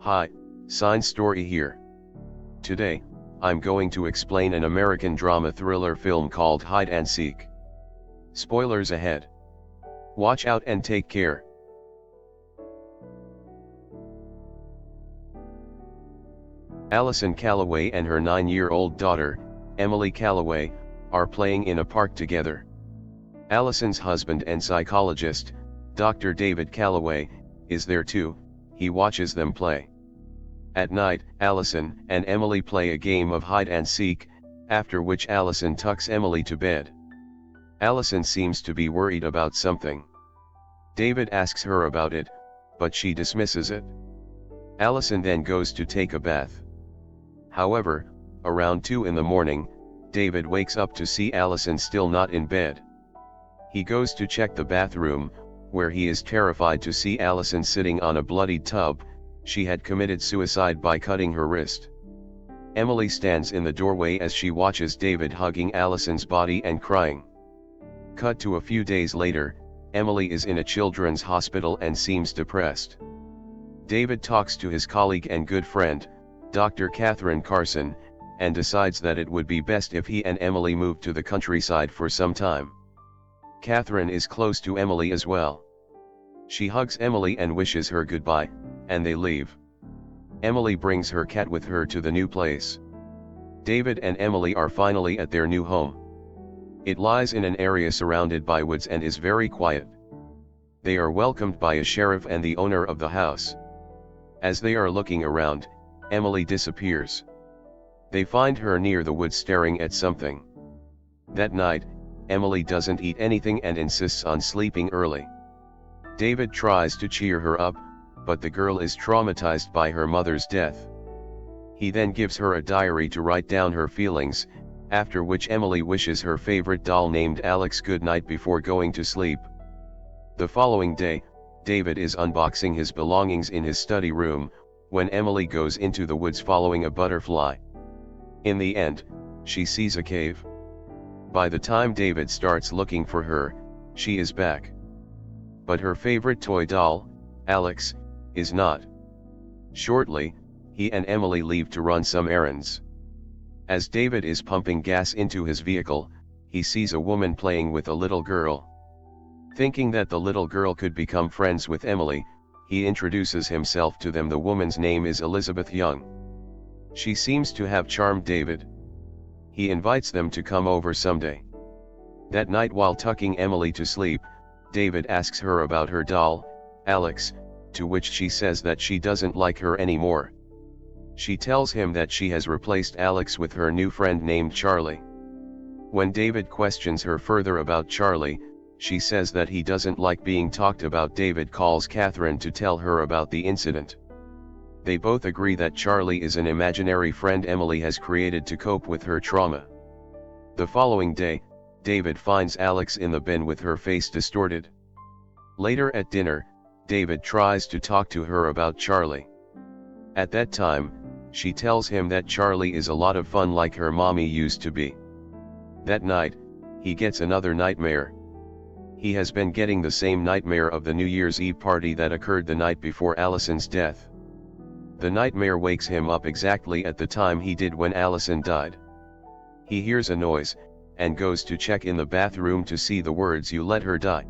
Hi, Science Story here. Today, I'm going to explain an American drama thriller film called Hide and Seek. Spoilers ahead. Watch out and take care. Allison Callaway and her 9-year-old daughter, Emily Callaway, are playing in a park together. Allison's husband and psychologist, Dr. David Callaway, is there too. He watches them play. At night, Allison and Emily play a game of hide and seek, after which Allison tucks Emily to bed. Allison seems to be worried about something. David asks her about it, but she dismisses it. Allison then goes to take a bath. However, around 2 in the morning, David wakes up to see Allison still not in bed. He goes to check the bathroom, where he is terrified to see Allison sitting on a bloodied tub. She had committed suicide by cutting her wrist. Emily stands in the doorway as she watches David hugging Allison's body and crying. Cut to a few days later, Emily is in a children's hospital and seems depressed. David talks to his colleague and good friend, Dr. Catherine Carson, and decides that it would be best if he and Emily moved to the countryside for some time. Catherine is close to Emily as well. She hugs Emily and wishes her goodbye, and they leave. Emily brings her cat with her to the new place. David and Emily are finally at their new home. It lies in an area surrounded by woods and is very quiet. They are welcomed by a sheriff and the owner of the house. As they are looking around, Emily disappears. They find her near the woods staring at something. That night, Emily doesn't eat anything and insists on sleeping early. David tries to cheer her up, but the girl is traumatized by her mother's death. He then gives her a diary to write down her feelings, after which Emily wishes her favorite doll named Alex good night before going to sleep. The following day, David is unboxing his belongings in his study room, when Emily goes into the woods following a butterfly. In the end, she sees a cave. By the time David starts looking for her, she is back. But her favorite toy doll, Alex, is not. Shortly, he and Emily leave to run some errands. As David is pumping gas into his vehicle, he sees a woman playing with a little girl. Thinking that the little girl could become friends with Emily, he introduces himself to them. The woman's name is Elizabeth Young. She seems to have charmed David. He invites them to come over someday. That night, while tucking Emily to sleep, David asks her about her doll, Alex, to which she says that she doesn't like her anymore. She tells him that she has replaced Alex with her new friend named Charlie. When David questions her further about Charlie, she says that he doesn't like being talked about. David calls Catherine to tell her about the incident. They both agree that Charlie is an imaginary friend Emily has created to cope with her trauma. The following day, David finds Alex in the bin with her face distorted. Later at dinner, David tries to talk to her about Charlie. At that time, she tells him that Charlie is a lot of fun like her mommy used to be. That night, he gets another nightmare. He has been getting the same nightmare of the New Year's Eve party that occurred the night before Allison's death. The nightmare wakes him up exactly at the time he did when Allison died. He hears a noise, and goes to check in the bathroom to see the words "You let her die."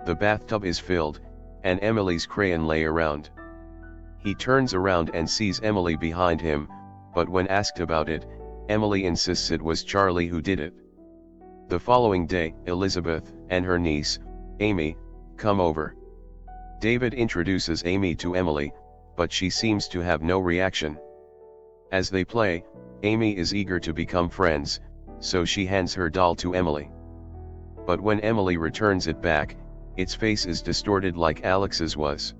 The bathtub is filled, and Emily's crayon lay around. He turns around and sees Emily behind him, but when asked about it, Emily insists it was Charlie who did it. The following day, Elizabeth and her niece, Amy, come over. David introduces Amy to Emily, but she seems to have no reaction. As they play, Amy is eager to become friends, so she hands her doll to Emily. But when Emily returns it back, its face is distorted like Alex's was.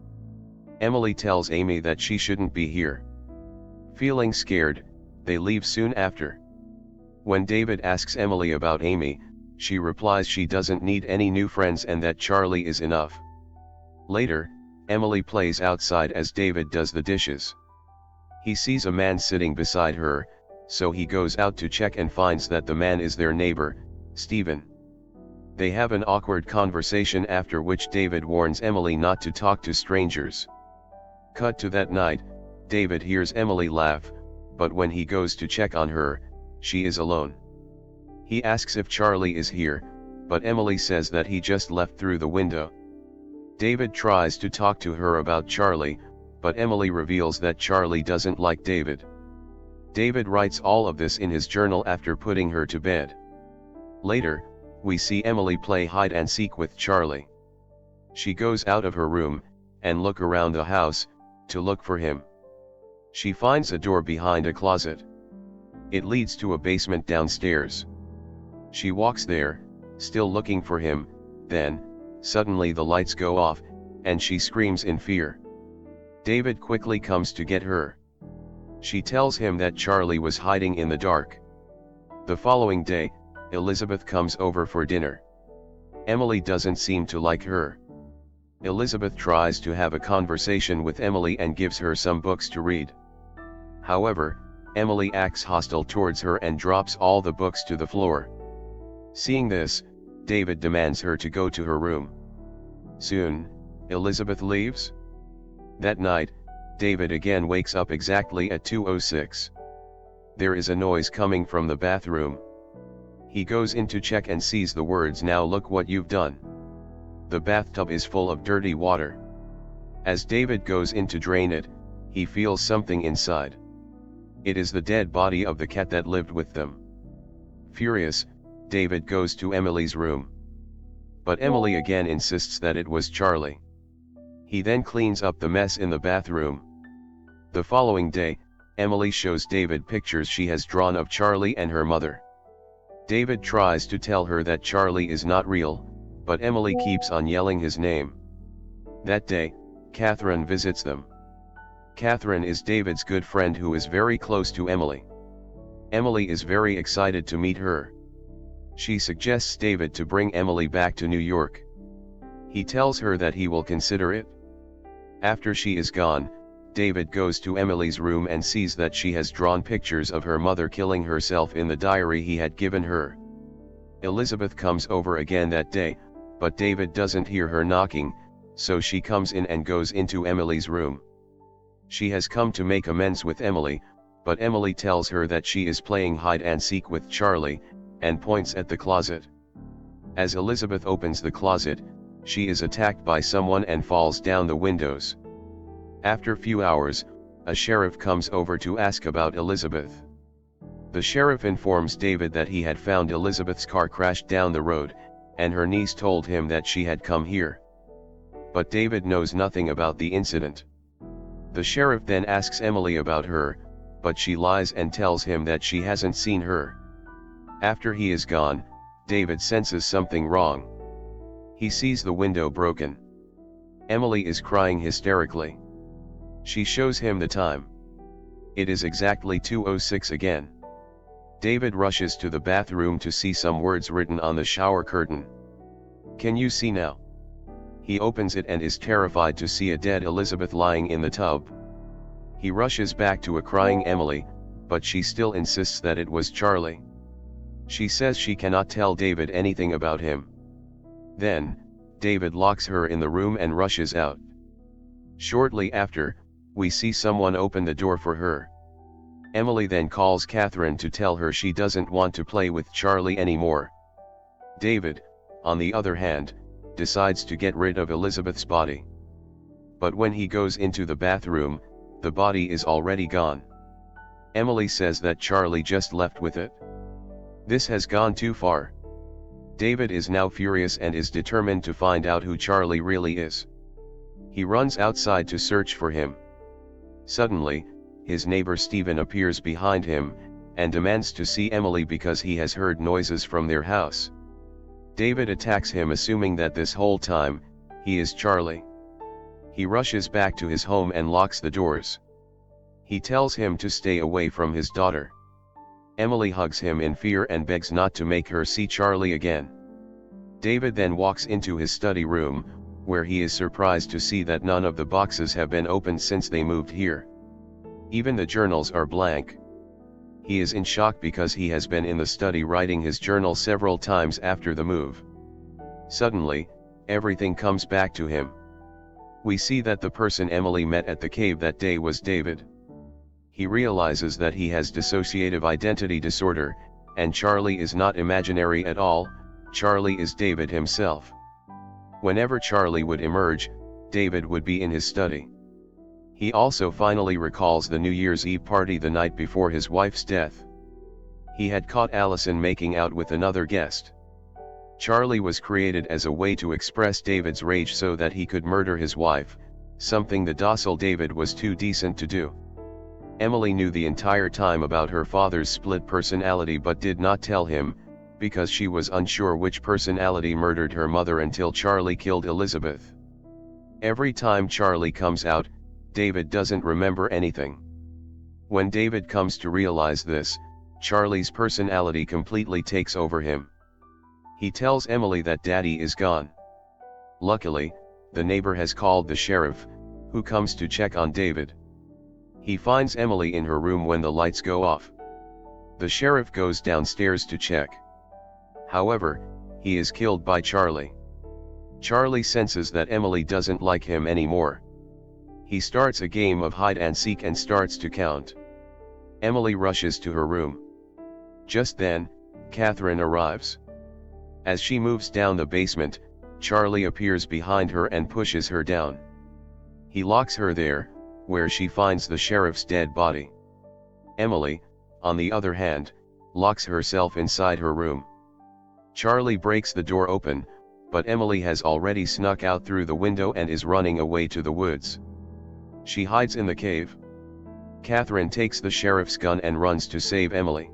Emily tells Amy that she shouldn't be here. Feeling scared, they leave soon after. When David asks Emily about Amy, she replies she doesn't need any new friends and that Charlie is enough. Later, Emily plays outside as David does the dishes. He sees a man sitting beside her, so he goes out to check and finds that the man is their neighbor, Stephen. They have an awkward conversation after which David warns Emily not to talk to strangers. Cut to that night, David hears Emily laugh, but when he goes to check on her, she is alone. He asks if Charlie is here, but Emily says that he just left through the window. David tries to talk to her about Charlie, but Emily reveals that Charlie doesn't like David. David writes all of this in his journal after putting her to bed. Later, we see Emily play hide and seek with Charlie. She goes out of her room, and look around the house, to look for him. She finds a door behind a closet. It leads to a basement downstairs. She walks there, still looking for him, then, suddenly the lights go off, and she screams in fear. David quickly comes to get her. She tells him that Charlie was hiding in the dark. The following day, Elizabeth comes over for dinner. Emily doesn't seem to like her. Elizabeth tries to have a conversation with Emily and gives her some books to read. However, Emily acts hostile towards her and drops all the books to the floor. Seeing this, David demands her to go to her room. Soon, Elizabeth leaves. That night, David again wakes up exactly at 2:06. There is a noise coming from the bathroom. He goes in to check and sees the words, "Now look what you've done." The bathtub is full of dirty water. As David goes in to drain it, he feels something inside. It is the dead body of the cat that lived with them. Furious, David goes to Emily's room. But Emily again insists that it was Charlie. He then cleans up the mess in the bathroom. The following day, Emily shows David pictures she has drawn of Charlie and her mother. David tries to tell her that Charlie is not real, but Emily keeps on yelling his name. That day, Catherine visits them. Catherine is David's good friend who is very close to Emily. Emily is very excited to meet her. She suggests David to bring Emily back to New York. He tells her that he will consider it. After she is gone, David goes to Emily's room and sees that she has drawn pictures of her mother killing herself in the diary he had given her. Elizabeth comes over again that day, but David doesn't hear her knocking, so she comes in and goes into Emily's room. She has come to make amends with Emily, but Emily tells her that she is playing hide and seek with Charlie, and points at the closet. As Elizabeth opens the closet, she is attacked by someone and falls down the windows. After few hours, a sheriff comes over to ask about Elizabeth. The sheriff informs David that he had found Elizabeth's car crashed down the road, and her niece told him that she had come here. But David knows nothing about the incident. The sheriff then asks Emily about her, but she lies and tells him that she hasn't seen her. After he is gone, David senses something wrong. He sees the window broken. Emily is crying hysterically. She shows him the time. It is exactly 2:06 again. David rushes to the bathroom to see some words written on the shower curtain. "Can you see now?" He opens it and is terrified to see a dead Elizabeth lying in the tub. He rushes back to a crying Emily, but she still insists that it was Charlie. She says she cannot tell David anything about him. Then, David locks her in the room and rushes out. Shortly after, we see someone open the door for her. Emily then calls Catherine to tell her she doesn't want to play with Charlie anymore. David, on the other hand, decides to get rid of Elizabeth's body. But when he goes into the bathroom, the body is already gone. Emily says that Charlie just left with it. This has gone too far. David is now furious and is determined to find out who Charlie really is. He runs outside to search for him. Suddenly, his neighbor Stephen appears behind him, and demands to see Emily because he has heard noises from their house. David attacks him, assuming that this whole time, he is Charlie. He rushes back to his home and locks the doors. He tells him to stay away from his daughter. Emily hugs him in fear and begs not to make her see Charlie again. David then walks into his study room, where he is surprised to see that none of the boxes have been opened since they moved here. Even the journals are blank. He is in shock because he has been in the study writing his journal several times after the move. Suddenly, everything comes back to him. We see that the person Emily met at the cave that day was David. he realizes that he has dissociative identity disorder, and Charlie is not imaginary at all, Charlie is David himself. Whenever Charlie would emerge, David would be in his study. He also finally recalls the New Year's Eve party the night before his wife's death. He had caught Allison making out with another guest. Charlie was created as a way to express David's rage so that he could murder his wife, something the docile David was too decent to do. Emily knew the entire time about her father's split personality but did not tell him, because she was unsure which personality murdered her mother until Charlie killed Elizabeth. Every time Charlie comes out, David doesn't remember anything. When David comes to realize this, Charlie's personality completely takes over him. He tells Emily that Daddy is gone. Luckily, the neighbor has called the sheriff, who comes to check on David. He finds Emily in her room when the lights go off. The sheriff goes downstairs to check. However, he is killed by Charlie. Charlie senses that Emily doesn't like him anymore. He starts a game of hide and seek and starts to count. Emily rushes to her room. Just then, Catherine arrives. As she moves down the basement, Charlie appears behind her and pushes her down. He locks her there, where she finds the sheriff's dead body. Emily, on the other hand, locks herself inside her room. Charlie breaks the door open, but Emily has already snuck out through the window and is running away to the woods. She hides in the cave. Catherine takes the sheriff's gun and runs to save Emily.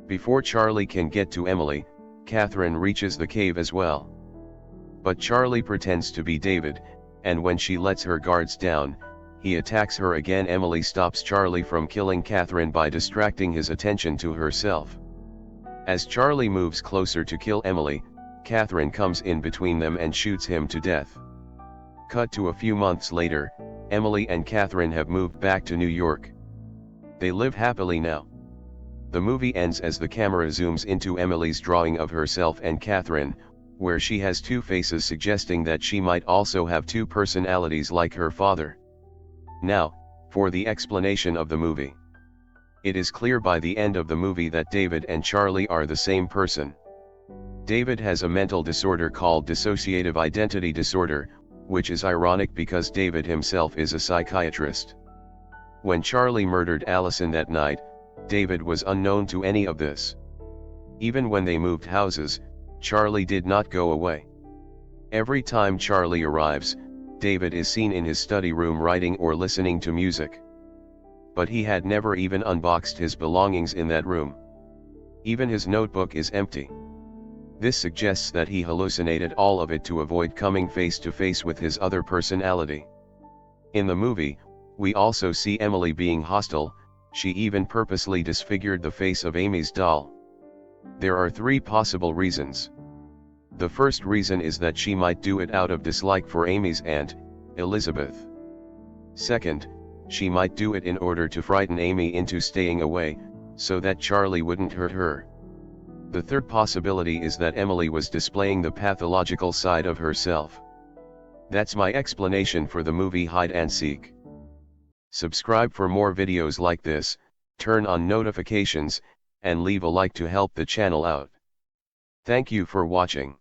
Before Charlie can get to Emily, Catherine reaches the cave as well. But Charlie pretends to be David, and when she lets her guards down, he attacks her again. Emily stops Charlie from killing Catherine by distracting his attention to herself. As Charlie moves closer to kill Emily, Catherine comes in between them and shoots him to death. Cut to a few months later, Emily and Catherine have moved back to New York. They live happily now. The movie ends as the camera zooms into Emily's drawing of herself and Catherine, where she has two faces, suggesting that she might also have two personalities like her father. Now, for the explanation of the movie. It is clear by the end of the movie that David and Charlie are the same person. David has a mental disorder called dissociative identity disorder, which is ironic because David himself is a psychiatrist. When Charlie murdered Allison that night, David was unknown to any of this. Even when they moved houses, Charlie did not go away. Every time Charlie arrives, David is seen in his study room writing or listening to music. But he had never even unboxed his belongings in that room. Even his notebook is empty. This suggests that he hallucinated all of it to avoid coming face to face with his other personality. In the movie, we also see Emily being hostile. She even purposely disfigured the face of Amy's doll. There are three possible reasons. The first reason is that she might do it out of dislike for Amy's aunt, Elizabeth. Second, she might do it in order to frighten Amy into staying away, so that Charlie wouldn't hurt her. The third possibility is that Emily was displaying the pathological side of herself. That's my explanation for the movie Hide and Seek. Subscribe for more videos like this, turn on notifications, and leave a like to help the channel out. Thank you for watching.